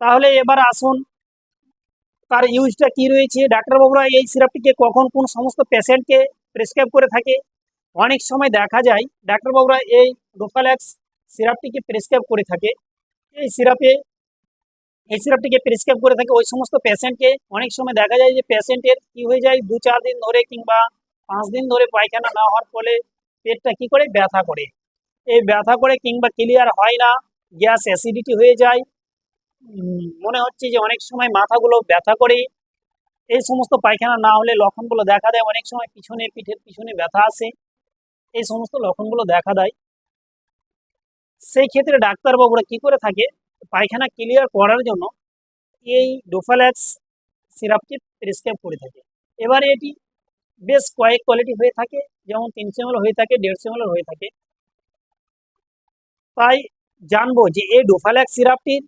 তাহলে এবার আসুন তার ইউজটা কি রয়েছে। ডাক্তারবাবুরা এই সিরাপটিকে কখন কোন সমস্ত পেশেন্টকে প্রেসক্রাইব করে থাকে। অনেক সময় দেখা যায় ডাক্তারবাবুরা এই ডোফাল্যাক্স সিরাপটিকে প্রেসক্রাইব করে থাকে। এই সিরাপে এই সিরাপটিকে প্রেসক্রাইব করে থাকে ওই সমস্ত পেশেন্টকে। অনেক সময় দেখা যায় যে পেশেন্টের কি হয়ে যায় 2-4 দিন ধরে কিংবা 5 দিন ধরে পায়খানা না হওয়ার ফলে পেটটা কি করে ব্যথা করে। এই ব্যথা করে কিংবা ক্লিয়ার হয় না, গ্যাস অ্যাসিডিটি হয়ে যায়। মনে হচ্ছে যে অনেক সময় মাথাগুলো ব্যথা করে। এই সমস্ত পায়খানা না হলে লক্ষণগুলো দেখা দেয়, অনেক সময় পিছনে পিঠের পিছনে ব্যথা আসে, এই সমস্ত লক্ষণগুলো দেখা দেয়। সেই ক্ষেত্রে ডাক্তারবাবুরা কি করে থাকে, পায়খানা ক্লিয়ার করার জন্য এই ডোফাল্যাক্স সিরাপটি প্রেসক্রাইব করে থাকে। এবারে এটি বেশ কয়েক কোয়ালিটি হয়ে থাকে, যেমন 300 ml হয়ে থাকে, 150 ml হয়ে থাকে। তাই জানবো যে এই ডোফাল্যাক্স সিরাপটির